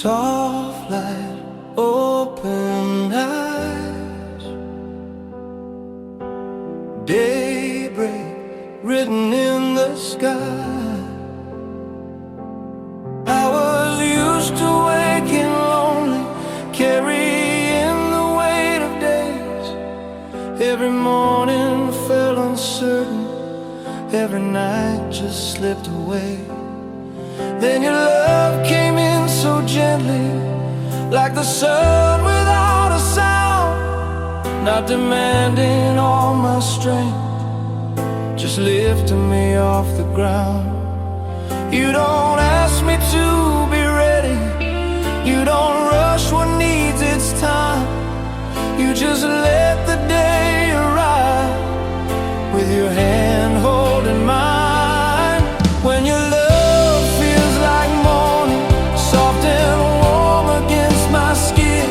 Soft light, open eyes, daybreak written in the sky. I was used to waking lonely, carrying the weight of days. Every morning felt uncertain, every night just slipped away. Then your love came in so gently, like the sun without a sound, not demanding all my strength, just lifting me off the ground. You don't ask me to be ready, you don't rush what needs its time. You just let the day arrive, with your hand holding mine. When your love feels like morning, soft and warm against my skin,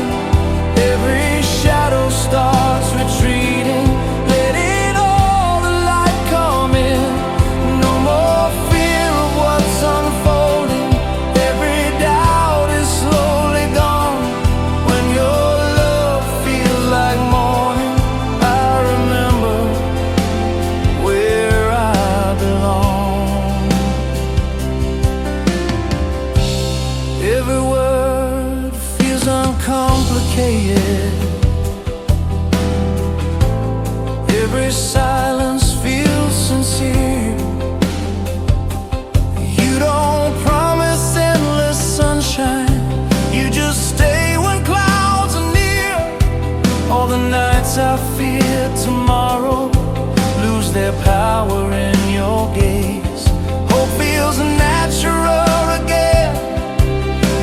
every shadow starts retreating, letting all the light come in. No more fear of what's unfolding, every doubt is slowly gone. When your love feels like morning, I remember where I belong. Every word feels uncomplicated, every silence feels sincere. You don't promise endless sunshine, you just stay when clouds are near. All the nights I fear tomorrow lose their power in your gaze. Hope feels natural again,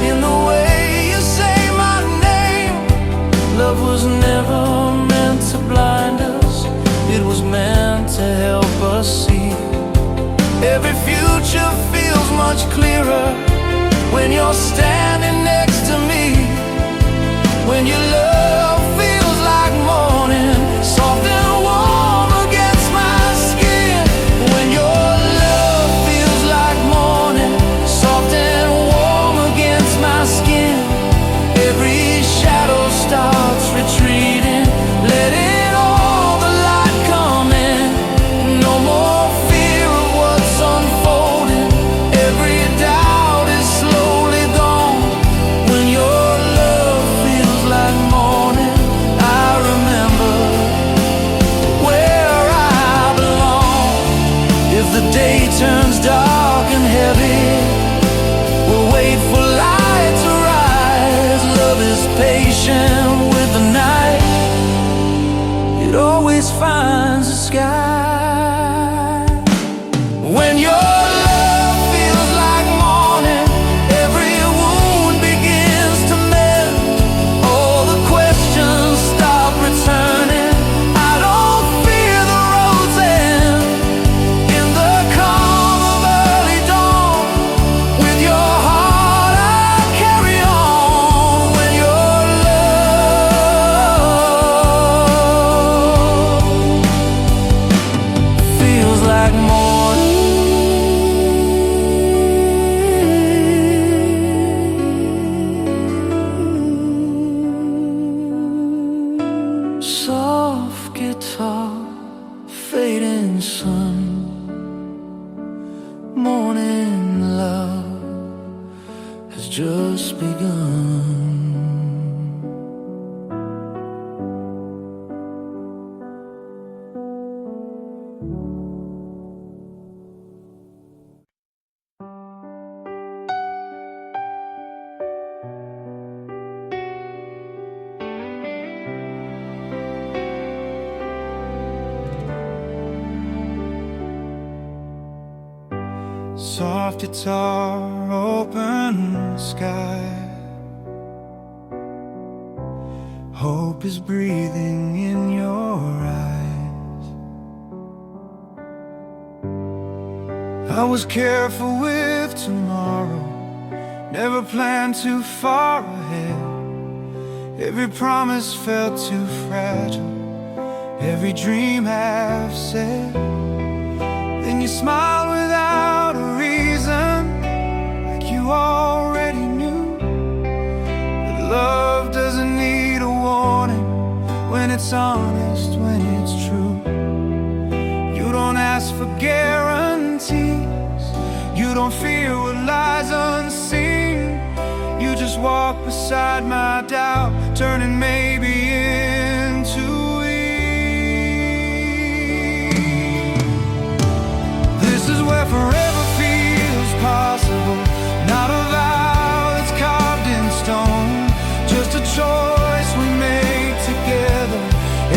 in the way you say my name. Love was never meant to blind us, it was meant to help us see. Every future feels much clearer when you're standing next to me. When your love feels like morning, soft and warm against my skin. When your love feels like morning, soft and warm against my skin, every shadow starts retreating, letting all the light come in. No more fear of what's unfolding, every doubt is slowly gone. When your love feels like morning, I remember where I belong. If the day turns dark and heavy, we'll wait for light to rise. Love is patient with the night, it always finds the sky. When your love feels like morning, every wound begins to mend. All the questions stop returning, I don't fear the road's end. In the calm of early dawn, with your heart I carry on. When your love feels like morning, soft guitar, fading sun, morning love has just begun. Soft guitar, open sky, hope is breathing in your eyes. I was careful with tomorrow, never planned too far ahead. Every promise felt too fragile, every dream half said. Then you smiled without a reason, like you already knew. when it's honest, when it's true. You don't ask for guarantees, you don't fear what lies unseen. You just walk beside my doubt, turning maybe into ease. This is where forever feels possible, not a vow that's carved in stone, just a choice we make together.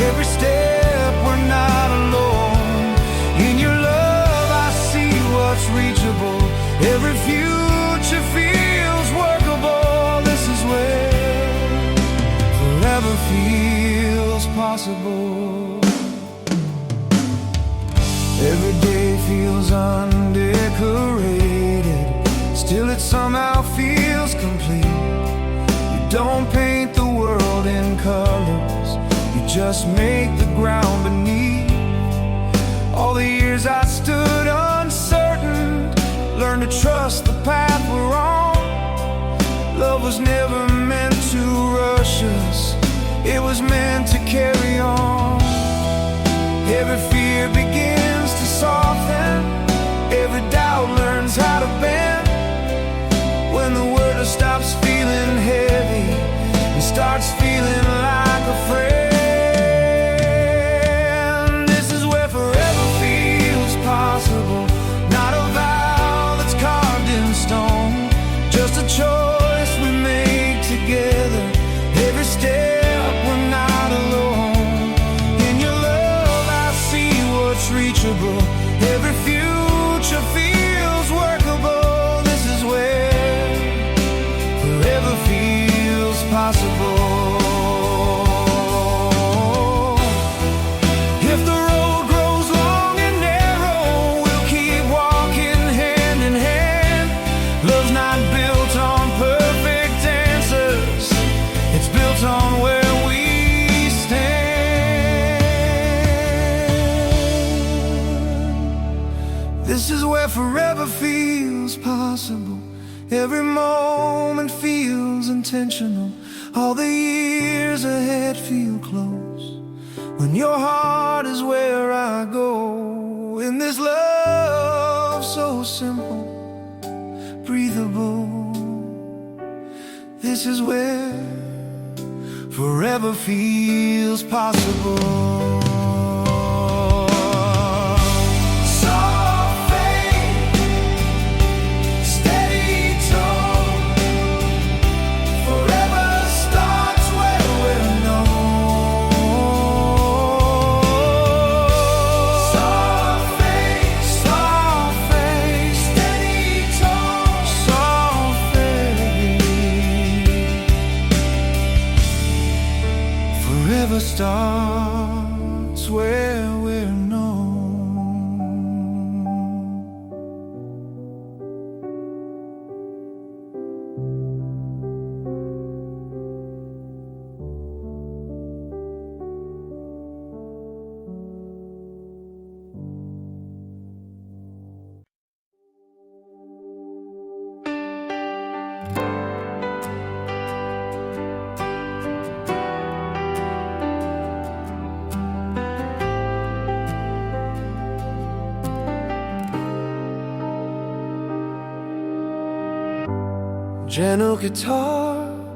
Every step we're not alone. In your love I see what's reachable. Every future feels workable. This is where forever feels possible. Every day feels undecorated, still it somehow feels complete. You don't paint the world in colors, you just make the ground beneath. All the years I stood uncertain, learned to trust the path we're on. Love was never meant to rush us, it was meant to carry on. Every fear begins to soften, every doubt learns how to bend. When the world stops feeling heavy and starts feeling like a friend. This is where forever feels possible, not a vow that's carved in stone, just a choice we make together. Every step we're not alone. In your love I see what's reachable. Every future feels workable. This is where forever feels possible. If the road grows long and narrow, we'll keep walking hand in hand. Love's not built on perfect answers, it's built on where we stand. This is where forever feels possible. Every moment feels intentional. All the years ahead feel close. When your heart is where I go. In this love so simple, breathable. This is where forever feels possible. Forever starts where we're known. Gentle guitar,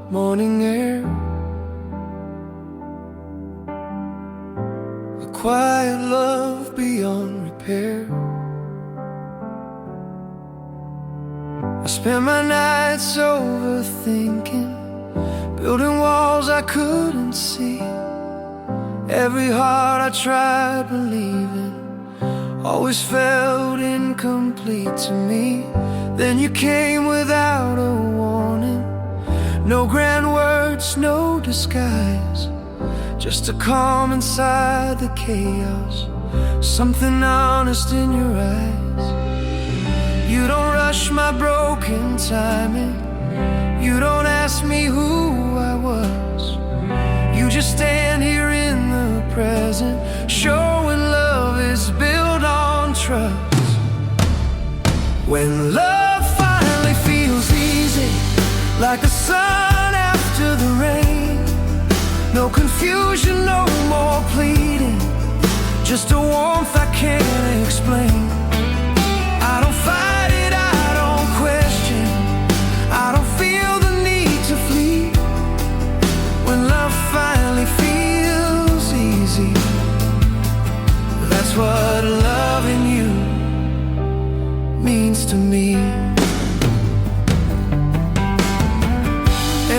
morning air, a quiet love beyond repair. I spent my nights overthinking, building walls I couldn't see. Every heart I tried believing always felt incomplete to me. Then you came without a warning, no grand words, no disguise, just a calm inside the chaos, something honest in your eyes. You don't rush my broken timing, you don't ask me who I was. You just stand here in the present, showing love is built on trust. When love finally feels easy, like the sun after the rain, No confusion, no more pleading, just a warmth I can't explain. I don't fight it, I don't question, I don't feel the need to flee. When love finally feels easy, that's what loving you means to me.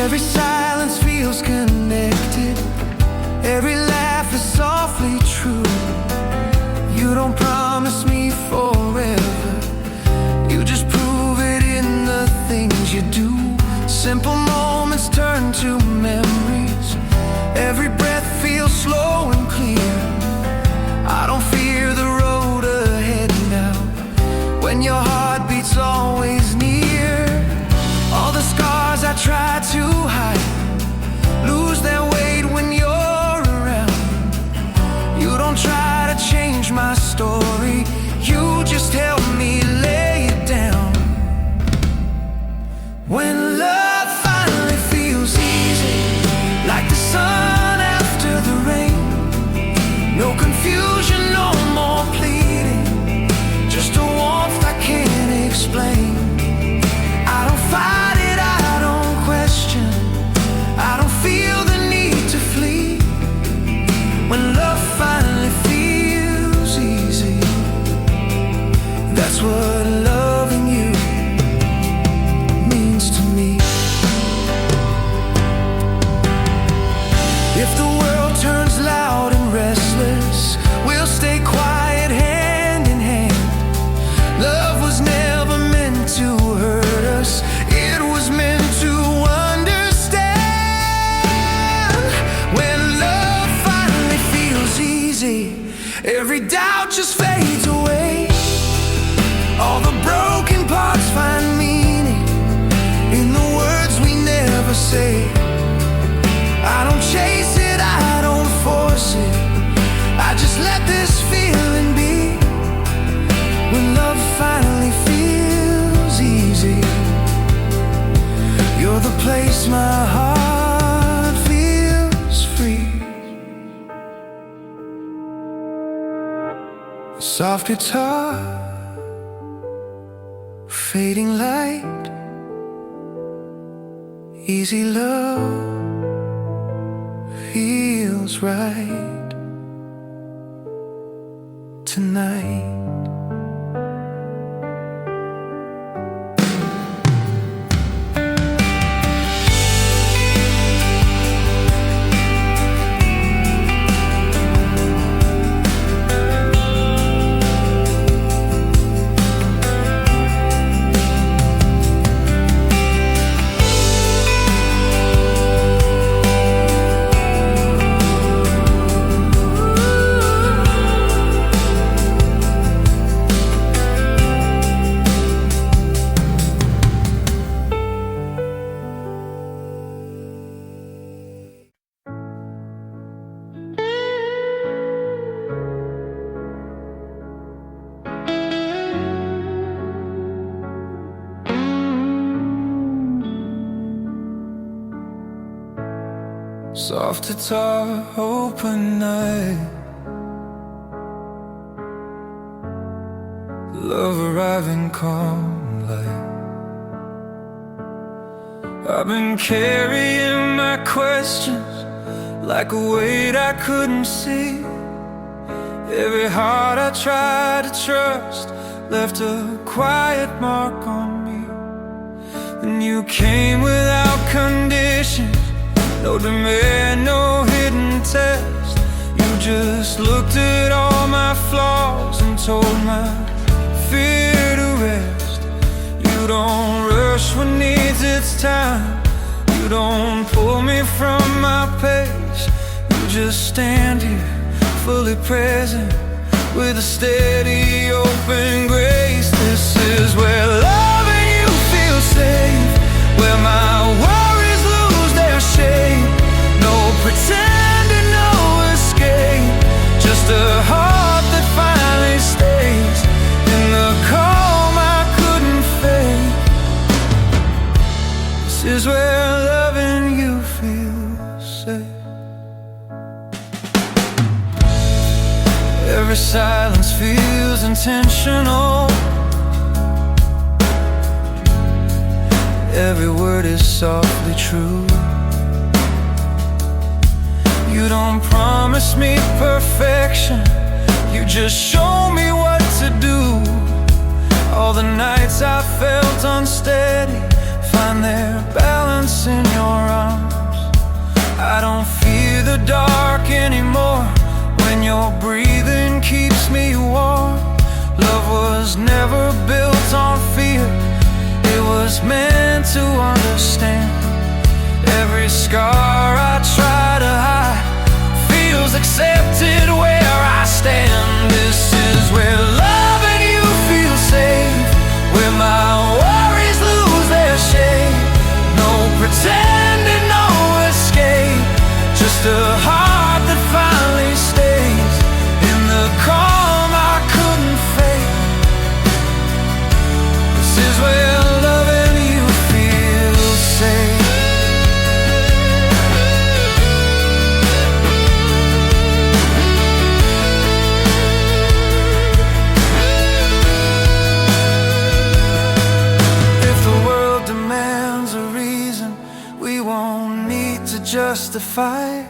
Every silence feels connected, every laugh is softly true. You don't promise me forever, you just prove it in the things you do. Simple moments turn to memories, every breath feels slow and clear. I don't fear the road ahead now, when your heart beats always near. All the scars I try to hide lose their weight when you're around. You don't try to change my story, you just help me lay it down. When love finally feels easy, like the sun after the rain. No confusion, no more pleading, just a warmth I can't explain. I don't fight it, I don't question, I don't feel the need to flee. When love finally feels easy, that's what loving you means to me. If the world turns loud and restless, we'll stay quiet hand in hand. Love was never meant to hurt us, it was meant to understand. When love finally feels easy, every doubt just fades away. All the broken parts find meaning in the words we never say. I don't chase it, I don't force it, I just let this feeling be. When love finally feels easy, you're the place my heart feels free. Soft guitar, fading light, easy love feels right tonight. Soft guitar, open night, love arriving calm light. I've been carrying my questions like a weight I couldn't see. Every heart I tried to trust left a quiet mark on me. And you came without conditions, no demand, no hidden test. You just looked at all my flaws and told my fear to rest. You don't rush what needs its time, you don't pull me from my pace. You just stand here, fully present, with a steady, open grace. This is where loving you feels safe, where my worries lose their shape. No pretending, no escape, just a heart that finally stays in the calm I couldn't fake. This is where loving you feels safe. silence feels intentional. Every word is softly true. You don't promise me perfection, you just show me what to do. All the nights I felt unsteady find their balance in your arms. I don't fear the dark anymore when your breathing keeps me warm. Love was never built on fear, it was meant to understand. Every scar I try to hide feels accepted where I stand. This is where loving you feels safe, where my worries lose their shape. No pretending, no escape, just a heart that finally stays in the calm I couldn't fake. This is where loving you feels safe. Justify.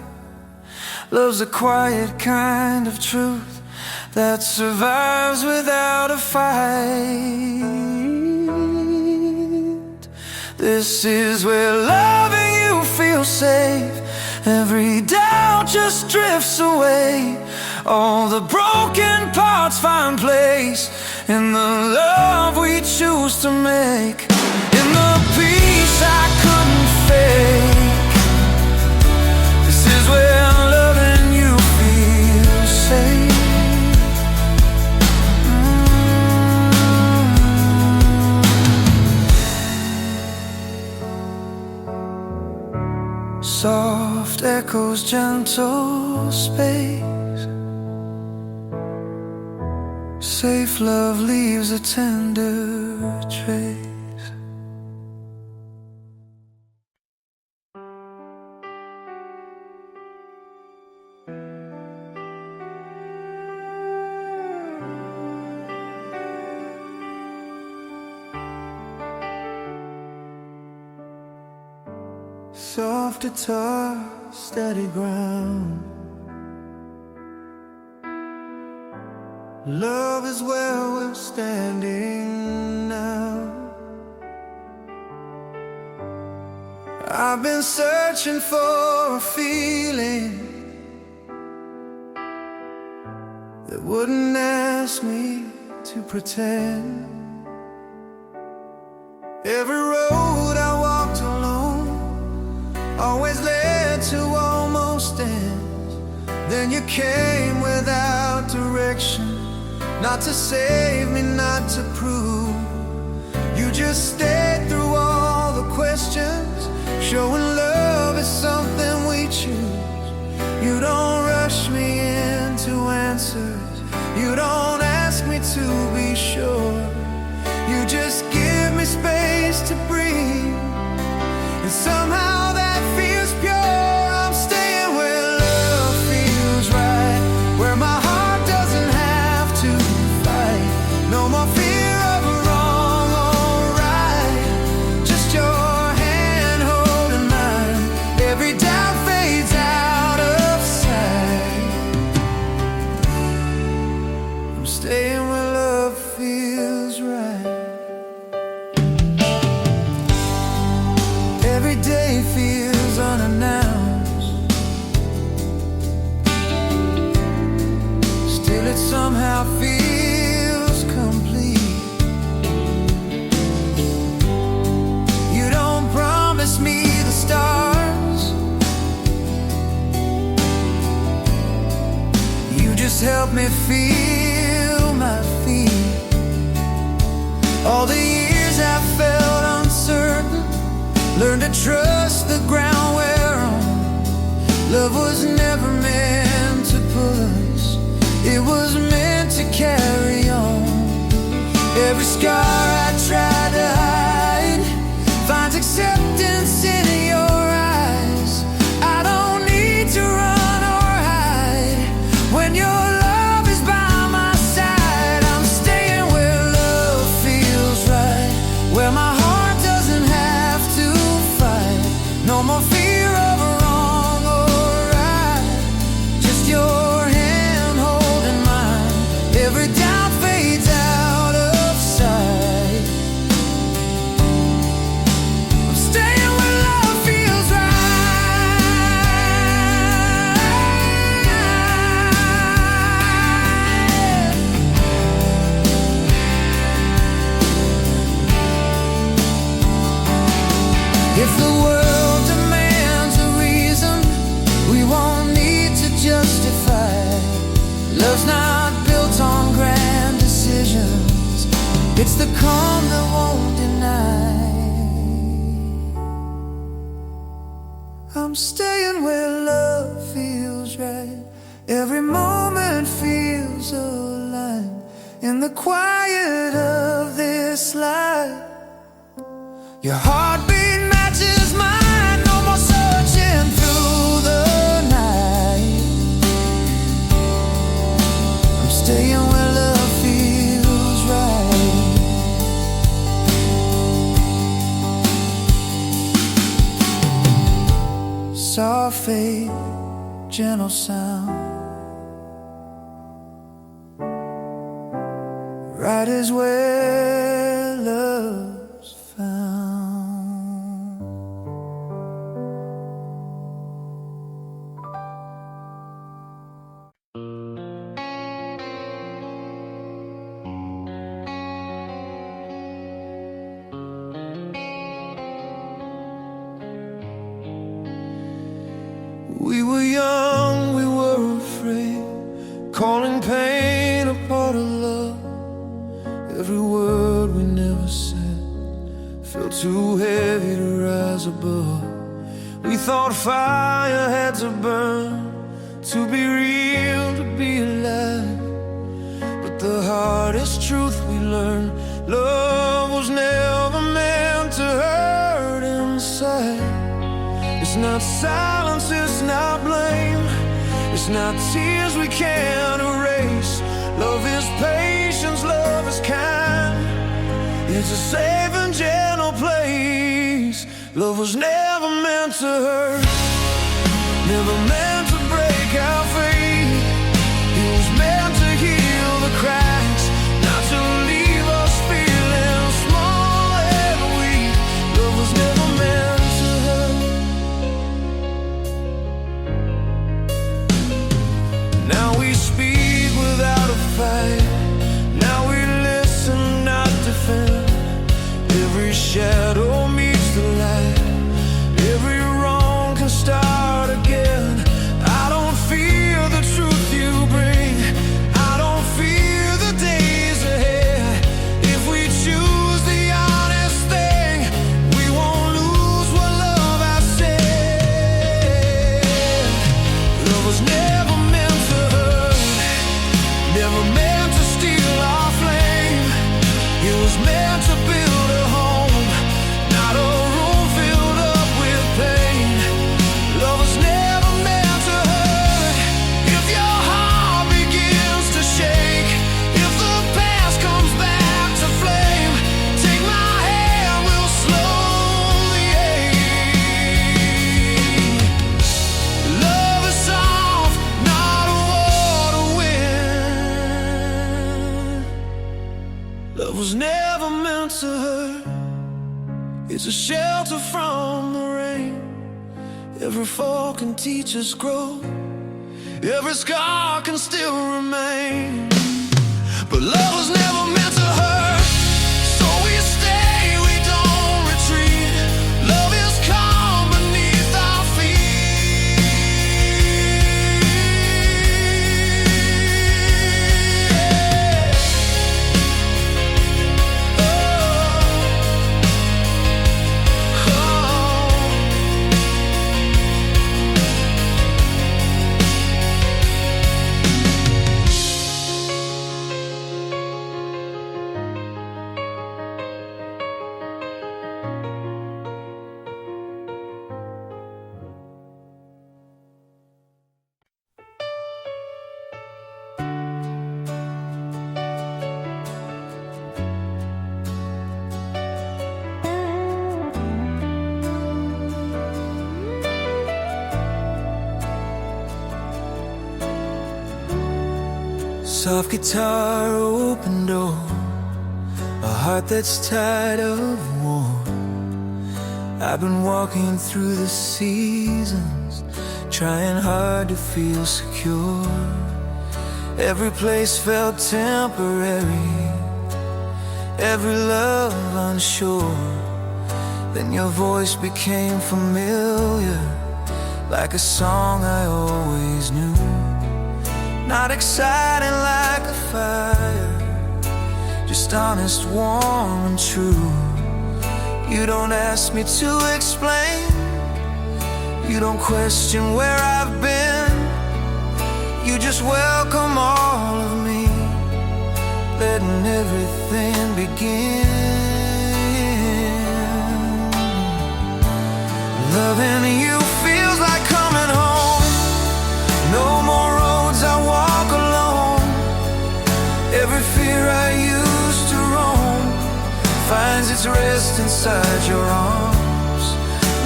Love's a quiet kind of truth that survives without a fight. This is where loving you feels safe. Every doubt just drifts away. All the broken parts find place in the love we choose to make, in the peace I couldn't fake. This is where loving you feels safe. Soft echoes, gentle space. Safe love leaves a tender trace. Soft guitar, steady ground. Love is where we're standing now. I've been searching for a feeling that wouldn't ask me to pretend. Every road I walked alone always led to almost ends. Then you came without direction, not to save me, not to prove. You just stayed through all the questions, showing love is something we choose. You don't rush me into answers, you don't ask me to be sure. You just give me space to breathe, and somehow that feels pure. I'm staying where love feels right, where my heart doesn't have to fight. No more fear of a wrong or right, just your hand holding mine. Every doubt fades out of sight. I'm staying where love feels right. Every day feels unannounced, still it somehow feels complete. You don't promise me the stars, you just help me feel my feet. All the years I felt uncertain, learn to trust the ground we're on. Love was never meant to pull us, it was meant to carry on. Every scar I tried to hide finds acceptance in your eyes. I don't need to run or hide when your love is by It's the calm that won't deny. I'm staying where love feels right. Every moment feels alive. In the quiet of this life, your heartbeat matches mine. No more searching through the night. I'm staying where love feels right. Soft fade, gentle sound. Right is where love's found. We were young, we were afraid, calling pain a part of love. Every word we never said felt too heavy to rise above. We thought fire had to burn to be real, to be alive. But the hardest truth we learned, love was never meant to hurt inside. It's not silence, it's not blame, it's not tears we can't erase. Love is patience, love is kind. It's a safe and gentle place. Love was never meant to hurt, never meant to break our faith. It was meant to heal the cracks, not to leave us feeling small and weak. Love was never meant to hurt. Now we speak without a fight. Now we listen, not defend. Every shadow meets the light. Every wrong can start again. I don't fear the truth you bring. I don't fear the days ahead. If we choose the honest thing, we won't lose what love has said. Love was never meant to hurt, never meant to steal our flame. It was meant to build a home, not a room filled up with pain. Love was never meant to hurt. If your heart begins to shake, if the past comes back to flame, take my hand, we'll slowly age. Love is soft, not a war to win. Love was never meant to hurt. It's a shelter from the rain. Every fall can teach us growth. Every scar can still remain. But love was never meant to hurt. So we stay, we don't retreat. Love is calm beneath our feet. Soft guitar, open door, a heart that's tired of war. I've been walking through the seasons, trying hard to feel secure. Every place felt temporary, every love unsure. Then your voice became familiar, like a song I always knew. Not exciting like a fire, just honest, warm and true. You don't ask me to explain, you don't question where I've been. You just welcome all of me, letting everything begin. Loving you feels like coming home. No more roads I walk alone. Every fear I used to roam finds its rest inside your arms.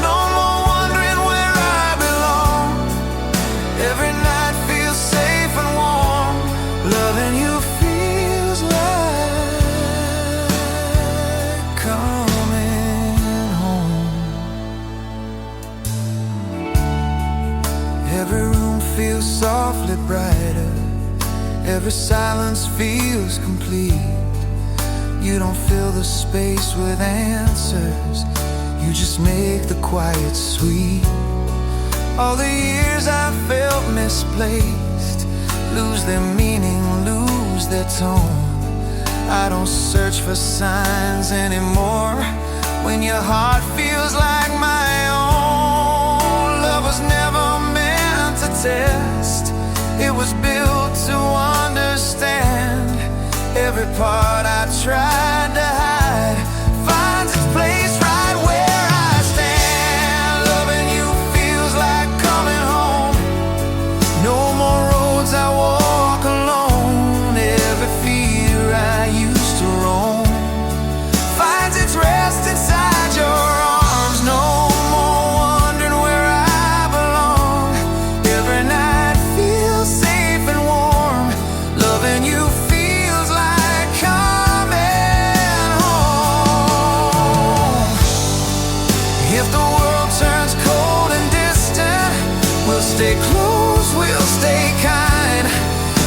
No more wondering where I belong. Every night feels safe and warm. Loving you feels like coming home. Every room feels softly brighter. Every silence feels complete. You don't fill the space with answers, you just make the quiet sweet. All the years I felt misplaced lose their meaning, lose their tone. I don't search for signs anymore when your heart feels like my own. Love was never meant to test, it was built to understand. Every part I tried to hide finds its place right where I stand. Loving you feels like coming home. No more roads I walk alone. Every fear I used to roam finds its rest inside your arms. No more wondering where I belong. Every night feels safe and warm. Loving you feels like coming home. If the world turns cold and distant, we'll stay close, we'll stay kind.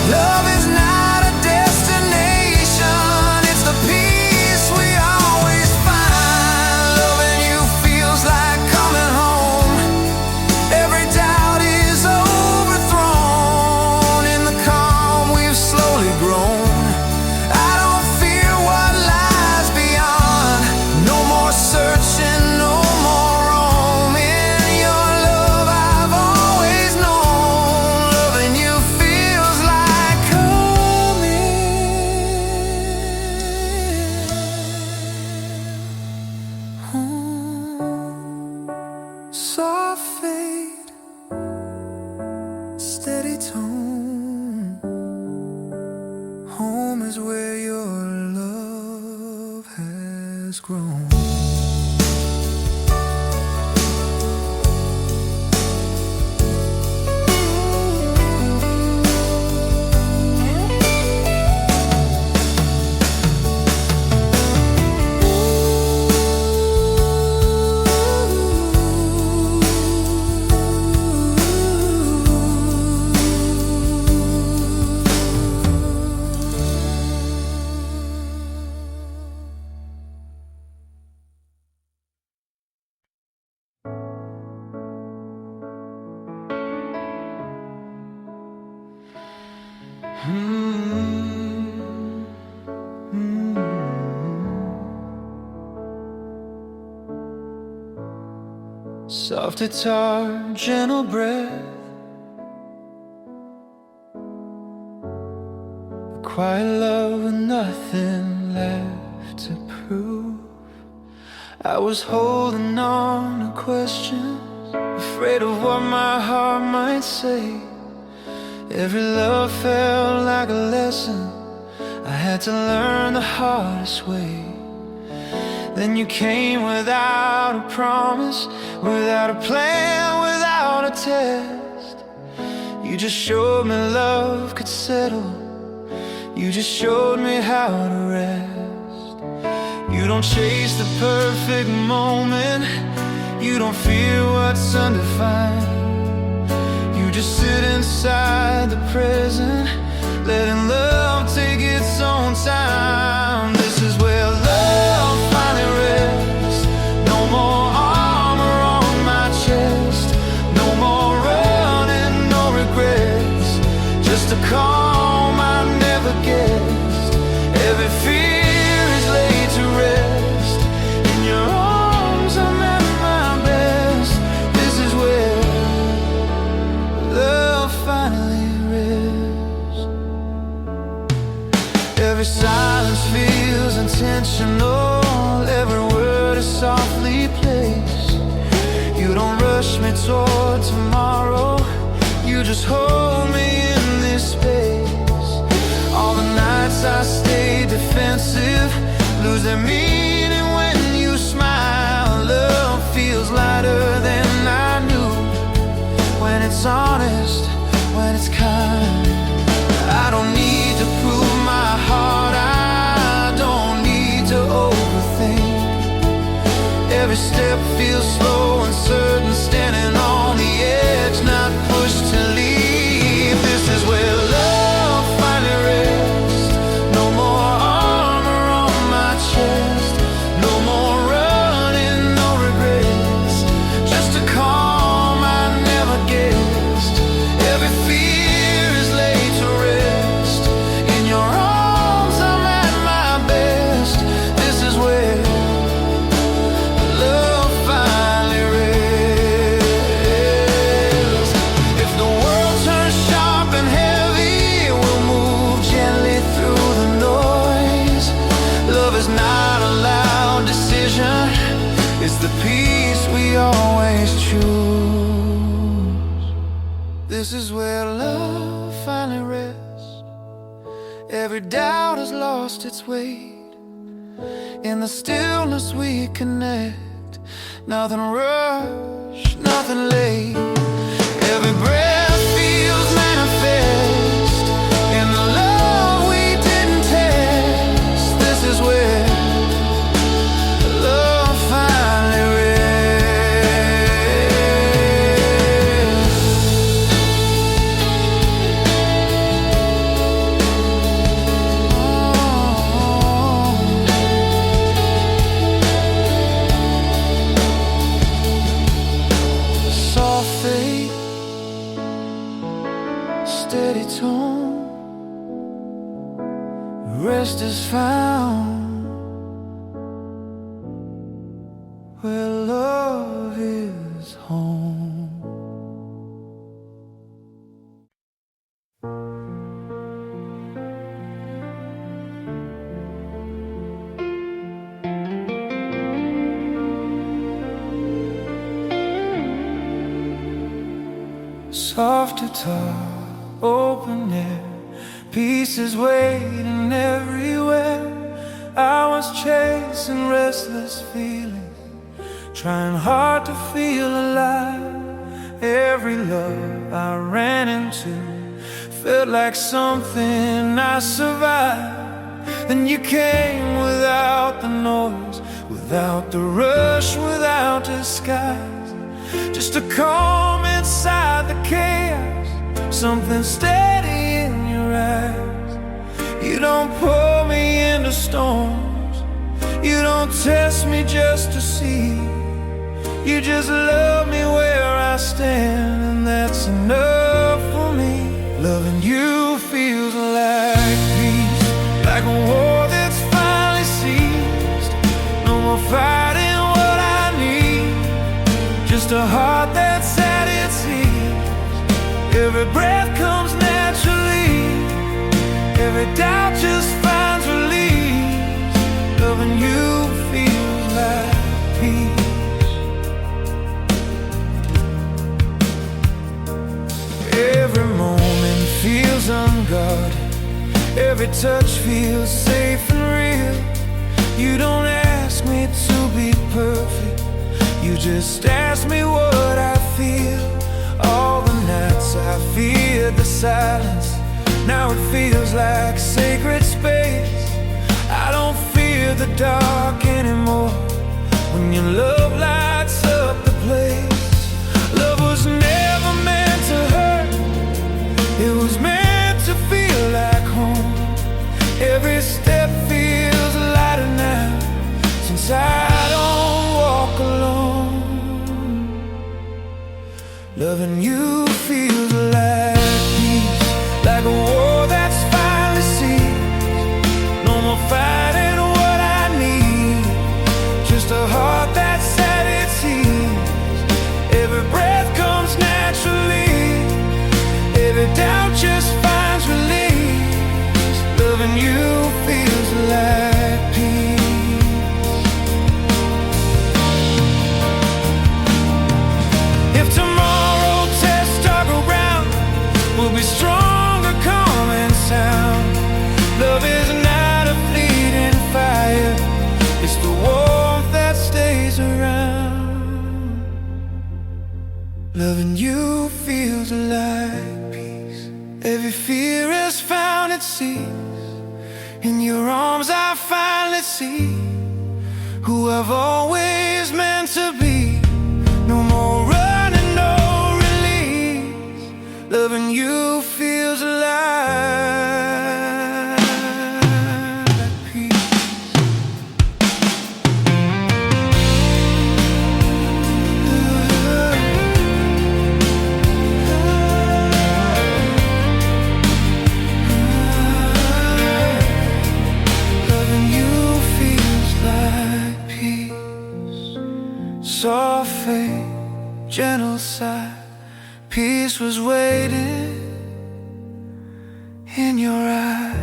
Love is not a destination, it's the peace we always find. Loving you feels like coming home. Every doubt is overthrown. In the calm we've slowly grown. I don't fear what lies beyond. No more searching, no more roaming. Your love I've always known. Loving you feels like coming home. Soft fade, steady tone. Home is where your love has grown. Soft guitar, gentle breath, a quiet love with nothing left to prove. I was holding on to questions, afraid of what my heart might say. Every love felt like a lesson I had to learn the hardest way. Then you came without a promise, without a plan, without a test. You just showed me love could settle. You just showed me how to rest. You don't chase the perfect moment, you don't fear what's undefined. You just sit inside the present, letting love take its own time. This is where love finally rests. No more armor on my chest, no more running, no regrets. Just a calm I never guessed. Every fear intentional, every word is softly placed. You don't rush me toward tomorrow, you just hold me in this space. All the nights I stay defensive lose their meaning when you smile. Love feels lighter than I knew, when it's honest, when it's kind. I don't need to prove my heart, I don't need to overthink. Every step feels slow and certain, standing on the edge, not pushed to leave. This is where love finally rests. No more armor on my chest, no more running, no regrets, just a calm I never guessed. Every fear is laid to rest. In your arms I'm at my best. This is where love finally rests. If the world turns sharp and heavy, we'll move gently through the noise. Love is not a loud decision, it's the peace we always choose. This is where love finally rests. Every doubt has lost its weight. In the stillness we connect. Nothing rushed, nothing late. Every breath feels manifest in the love we didn't test. This is where love finally rests. Soft fade, steady tone, rest is found where love is home. Soft guitar, open air, pieces waiting everywhere. I was chasing restless feelings, trying hard to feel alive. Every love I ran into felt like something I survived. Then you came without the noise, without the rush, without disguise. Just a calm inside the chaos, something steady in your eyes. You don't pull me into storms, you don't test me just to see. You just love me where I stand, and that's enough for me. Loving you feels like peace, like a war that's finally ceased. No more fighting what I need, just a heart that's at its ease. Every breath comes naturally, every doubt just finds release. Loving you feels like peace. Every moment feels unguarded, every touch feels safe and real. You don't ask me to be perfect, you just ask me what I feel. All the nights I feared the silence, now it feels like sacred space. I don't fear the dark anymore, when your love lights up the place. Love was never meant to hurt, it was meant to feel like home. Every step feels lighter now, since I don't walk alone. Loving you feels like peace, like a war that's finally ceased. No more fighting what I need, just a heart that's at its Loving you feels like peace. Every fear has found its seat. In your arms I finally see who I've always meant to be. No more running, no release. Loving you feels like peace. Loving you feels like peace. Soft fade, gentle sigh. Peace was waiting in your eyes.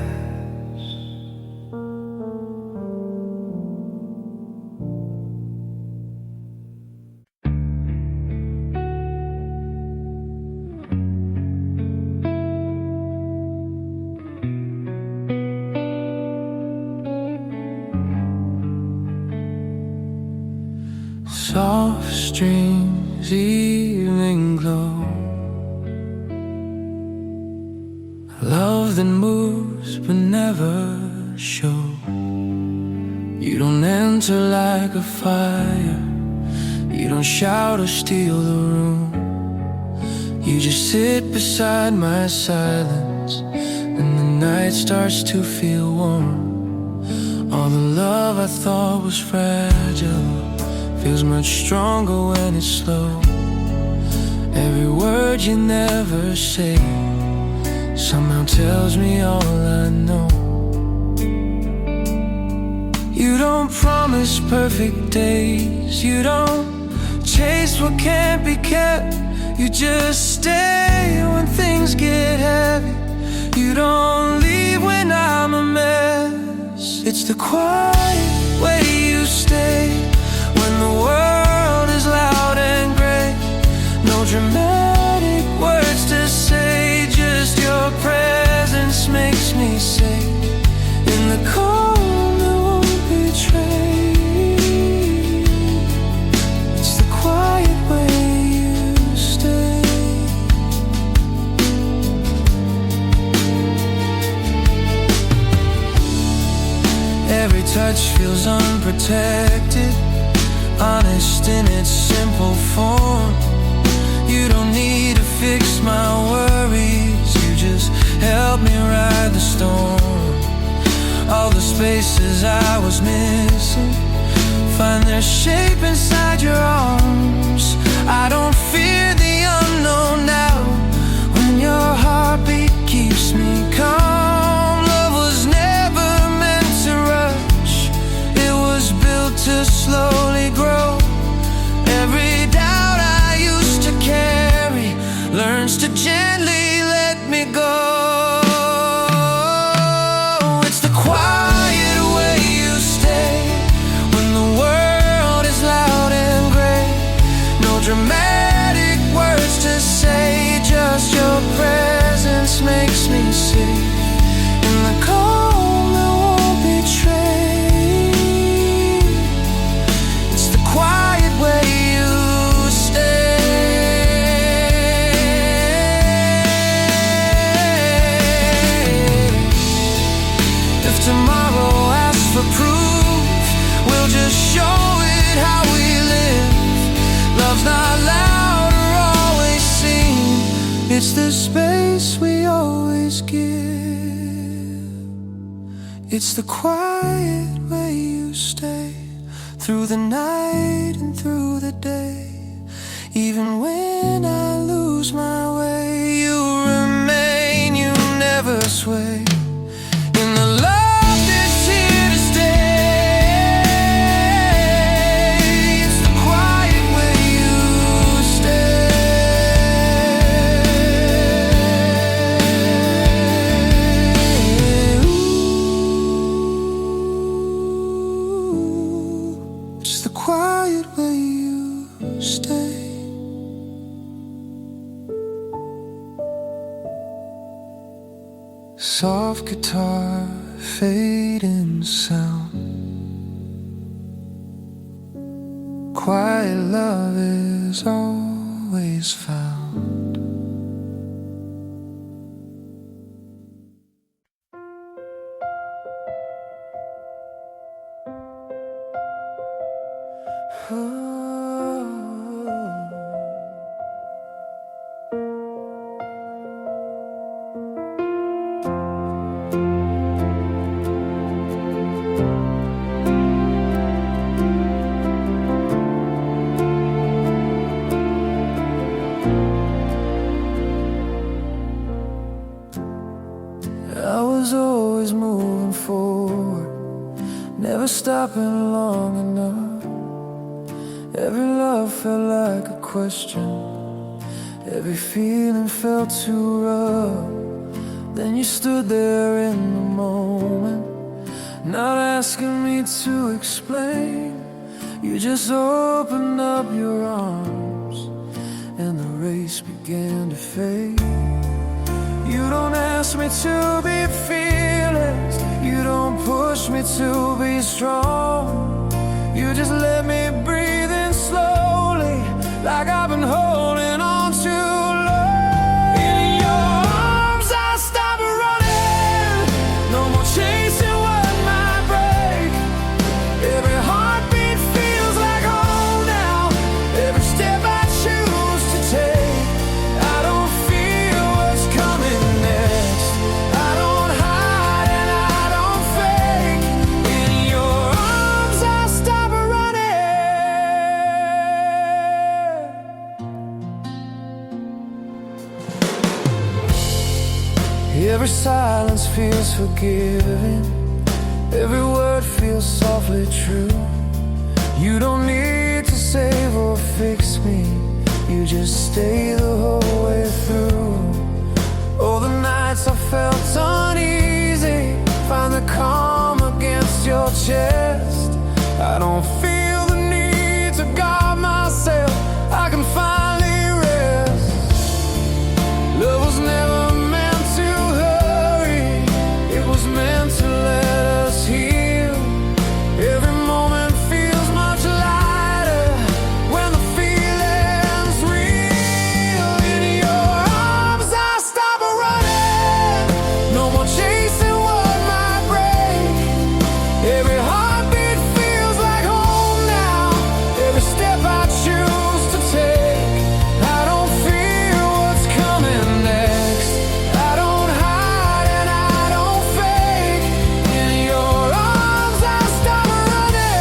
Soft strings, evening glow. Love that moves but never shows. You don't enter like a fire. You don't shout or steal the room. You just sit beside my silence, and the night starts to feel warm. All the love I thought was fragile feels much stronger when it's slow. Every word you never say somehow tells me all I know. You don't promise perfect days. You don't chase what can't be kept. You just stay when things get heavy. You don't leave when I'm a mess. It's the quiet way you stay when the world is loud and gray. No dramatic words to say, just your presence makes me safe. In the calm that won't betray. It's the quiet way you stay. Every touch feels unprotected, honest in its simple form. You don't need to fix my worries. You just help me ride the storm. All the spaces I was missing find their shape inside your arms. I don't fear the unknown now when your heartbeat keeps me calm. Love was never meant to rush. It was built to slowly grow. Every doubt I used to carry learns to gently let me go. It's the quiet way you stay when the world is loud and gray. No dramatic words to say, just your presence makes me safe. In the calm that won't betray. It's the quiet way you tomorrow asks for proof, we'll just show it how we live. Love's not loud or always seen. It's the space we always give. It's the quiet way you stay through the night and through the day. Even when I lose my way, you remain, you never sway. In the love quiet way you stay. Soft guitar, fading sound. Quiet love is all always found. I was always moving forward, never stopping long enough. Every love felt like a question, every feeling felt too rough. Then you stood there in the moment, not asking me to explain. You just opened up your arms, and the race began to fade. You don't ask me to be fearless, you don't push me to be strong. You just let me breathe in slowly, like I've been holding on too long. In your arms I stop running, no more chasing what might break. Every heartbeat feels like home now, every step I choose to take. I don't fear what's coming next, I don't hide and I don't fake. In your arms I stop running. Every silence feels forgiving, every word feels softly true. You don't need to save or fix me, you just stay the whole way through. Oh, the nights I felt uneasy, find the calm against your chest. I don't feel the need to guard myself, I can finally rest. Love was never meant to hurry, it was meant to let us heal. Every moment feels much lighter when the feeling's real. In your arms I stop running, no more chasing what might break. Every heartbeat feels like home now, every step I choose to take. I don't fear what's coming next, I don't hide and I don't fake. In your arms I stop running.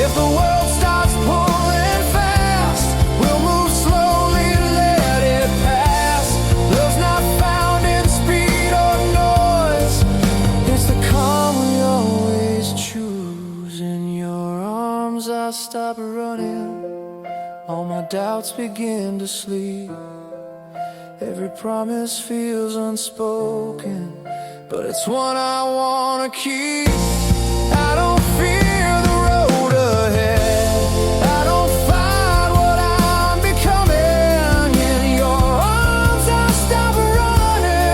If the world starts pulling fast, we'll move slowly, let it pass. Love's not found in speed or noise, it's the calm we always choose. In your arms I stop running, all my doubts begin to sleep. Every promise feels unspoken, but it's one I wanna keep. I don't fear the road ahead, I don't fight what I'm becoming. In your arms I stop running.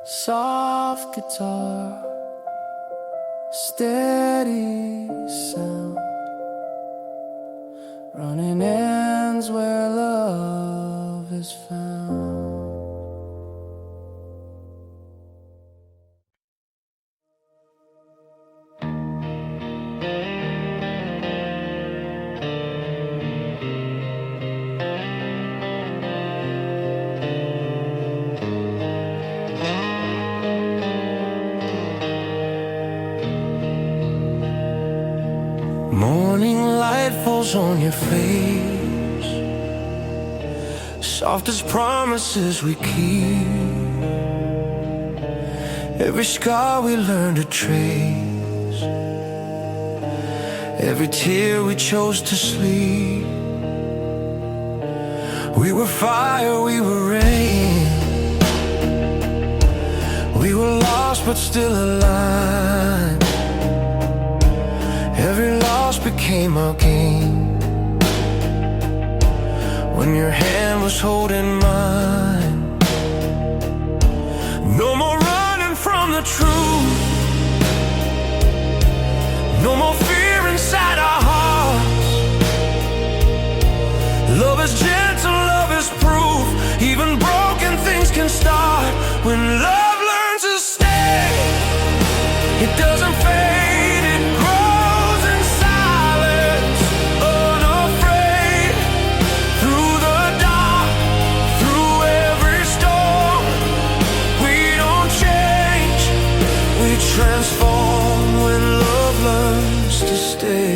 Soft guitar, steady sound, running ends where love is found. Morning light falls on your face, soft as promises we keep. Every scar we learn to trace, every tear we chose to sleep. We were fire, we were rain. We were lost but still alive. Every loss became our gain when your hand was holding mine. No more running from the truth. No more fear inside our hearts. Love is gentle, love is proof. Even broken things can start when love learns to stay. It doesn't fade, it grows in silence, unafraid. Through the dark, through every storm, we don't change, we transform when love learns to stay.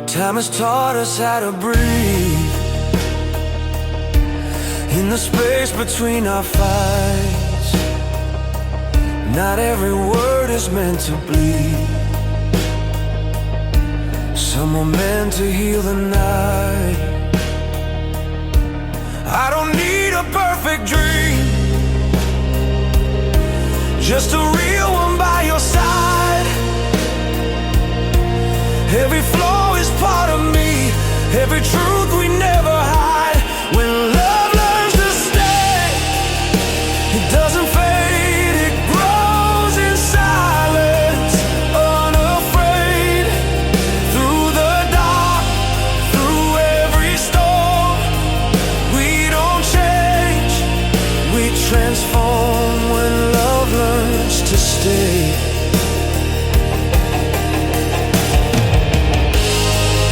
Time has taught us how to breathe in the space between our fights. Not every word is meant to bleed. Some are meant to heal the night. I don't need a perfect dream, just a real one by your side. Every flaw is part of me, every truth we never hide. When love learns to stay, it doesn't fade, it grows in silence, unafraid. Through the dark, through every storm, we don't change, we transform when love learns to stay.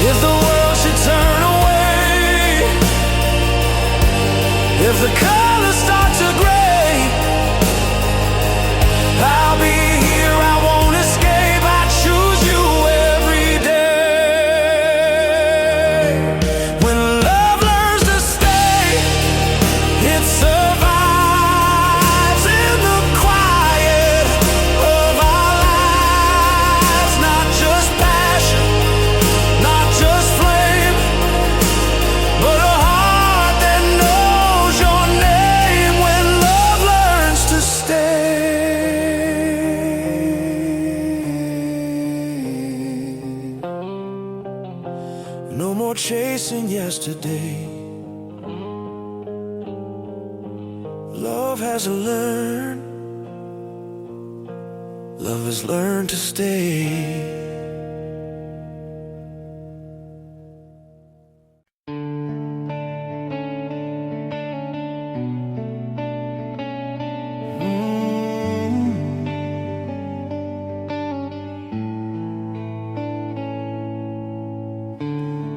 If the world should turn away, if the colors start to gray, I'll be here, I won't escape. I choose you every day. When love learns to stay, it survives in the quiet of our lives. Not just passion, not just flame, but a heart that knows your name. When love learns to stay, no more chasing yesterday. Love has learned, love has learned to stay.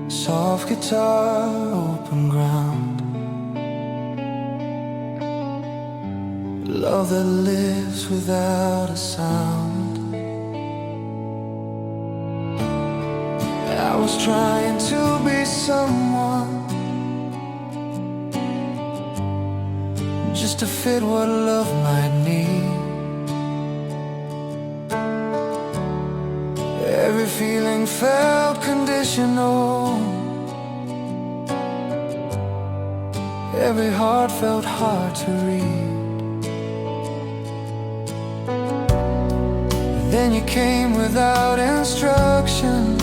Soft guitar, open ground, love that lives without a sound. I was trying to be someone just to fit what love might need. Every feeling felt conditional, every heart felt hard to read. Then you came without instructions,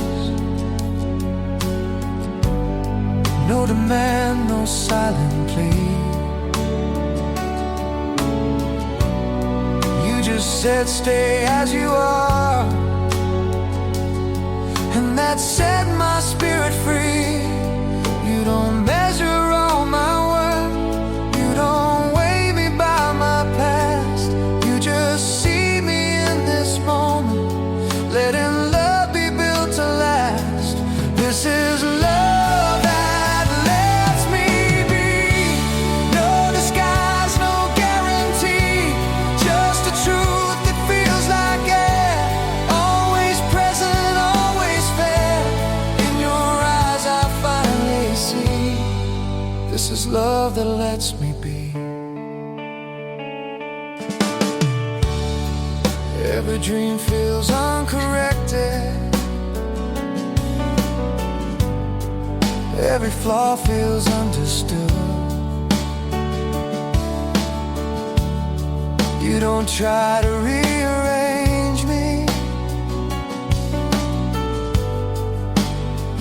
no demand, no silent plea. You just said stay as you are, and that set my spirit free. You don't measure all my worth, you don't weigh me by my past. You just see me in this moment, letting love be built to last. This is love that lets me be. No disguise, no guarantee, just a truth that feels like air. Always present, always fair. In your eyes I finally see, this is love that lets me be. Every dream feels uncorrected, Every flaw feels understood. You don't try to rearrange me,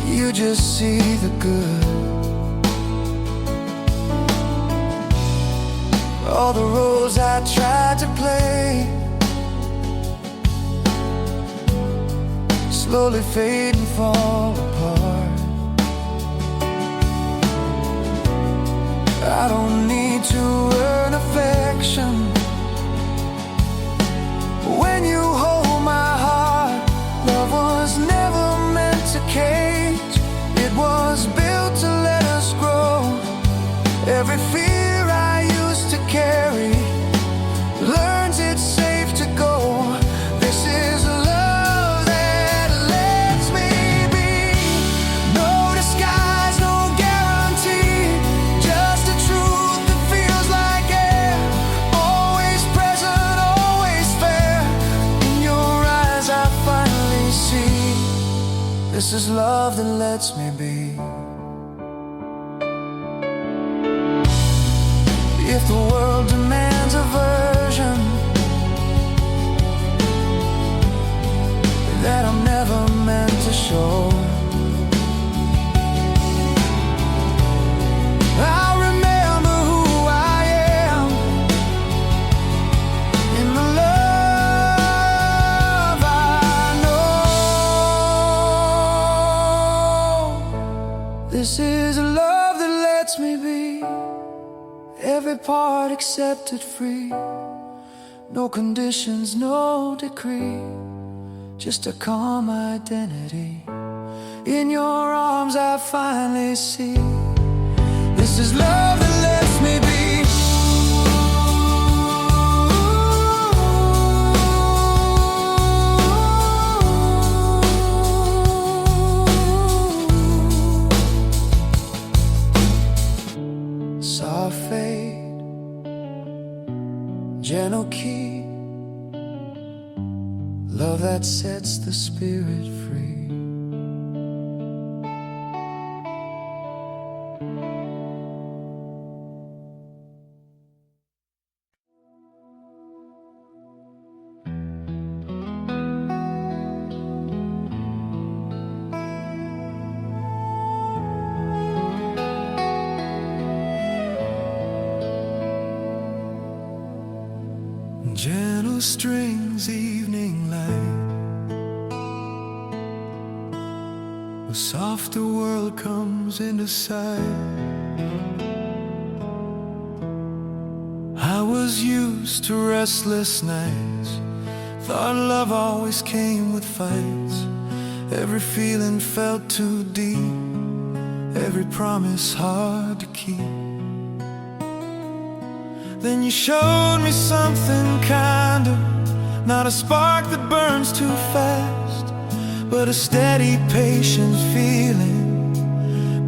you just see the good. All the roles I tried to play slowly fade and fall apart. I don't need to earn affection. When you hold my heart, love was never meant to cage. It was built to let us grow. Every fear I used to carry learns it's safe to go. This is love that lets me be. No disguise, no guarantee, just a truth that feels like air. Always present, always fair. In your eyes I finally see. This is love that lets me be. If the world demands a version that I'm never meant to show, I'll remember who I am in the love I know. This is a love that lets me be. Every part accepted free. No conditions, no decree, just a calm identity. In your arms I finally see. This is love that lets me be. Soft fade, gentle key, love that sets the spirit free. Gentle strings, evening light, a softer world comes into sight. I was used to restless nights, thought love always came with fights. Every feeling felt too deep, every promise hard to keep. Then you showed me something kinder, not a spark that burns too fast, but a steady, patient feeling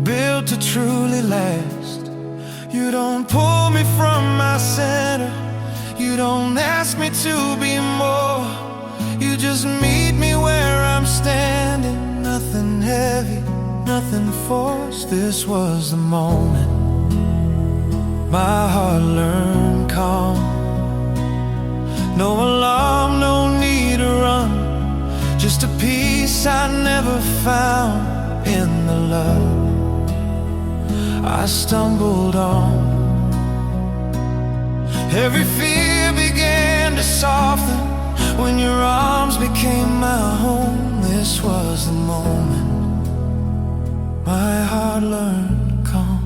built to truly last. You don't pull me from my center, you don't ask me to be more. You just meet me where I'm standing, nothing heavy, nothing forced. This was the moment my heart learned calm. No alarm, no need to run, just a peace I never found in the love I stumbled on. Every fear began to soften when your arms became my home. This was the moment my heart learned calm.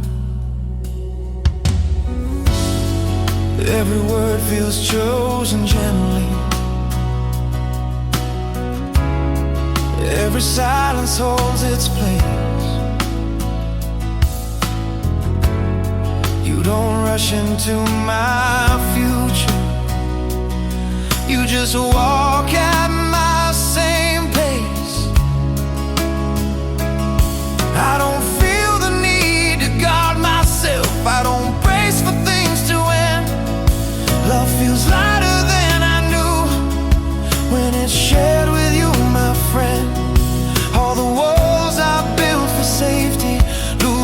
Every word feels chosen gently, every silence holds its place. You don't rush into my future, you just walk at my same pace. I don't feel the need to guard myself, I don't brace for things to end. Love feels lighter than I knew when it's shared with you, my friend. All the walls I built for safety lose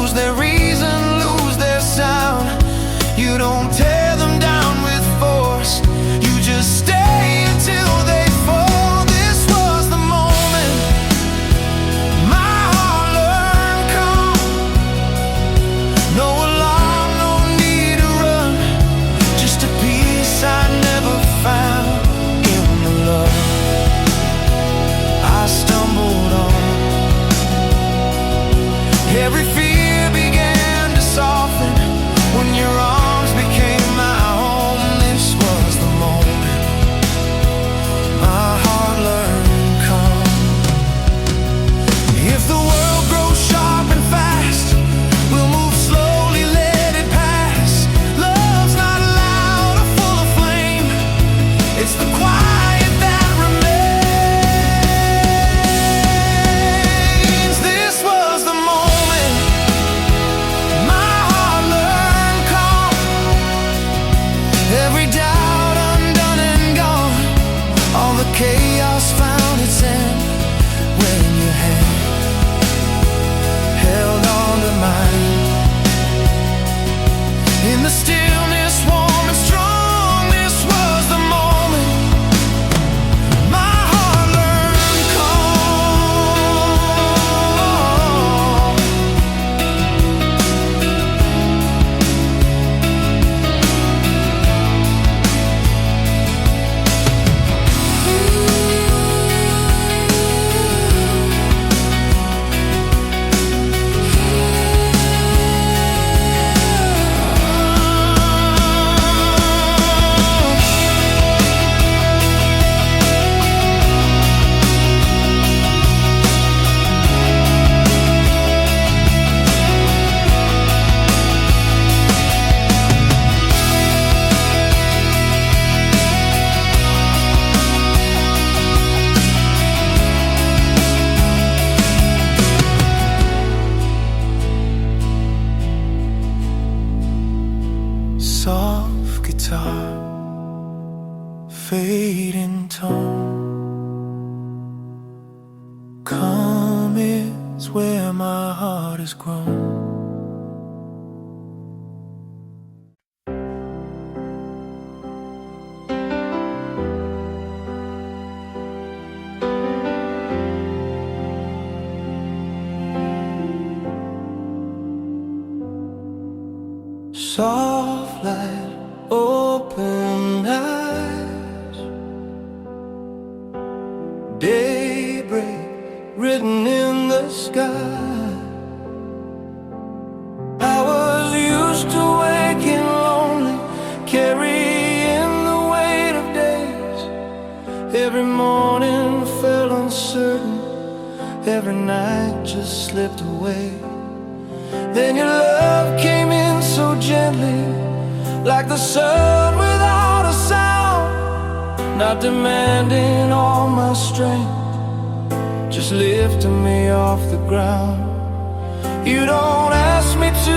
fading tone. Come is where my heart has grown. Soft light, open eyes, daybreak written in the sky. I was used to waking lonely, carrying the weight of days. Every morning felt uncertain, every night just slipped away. Then your love came in so gently, like the sun without a sound, not demanding all my strength, just lifting me off the ground. You don't ask me to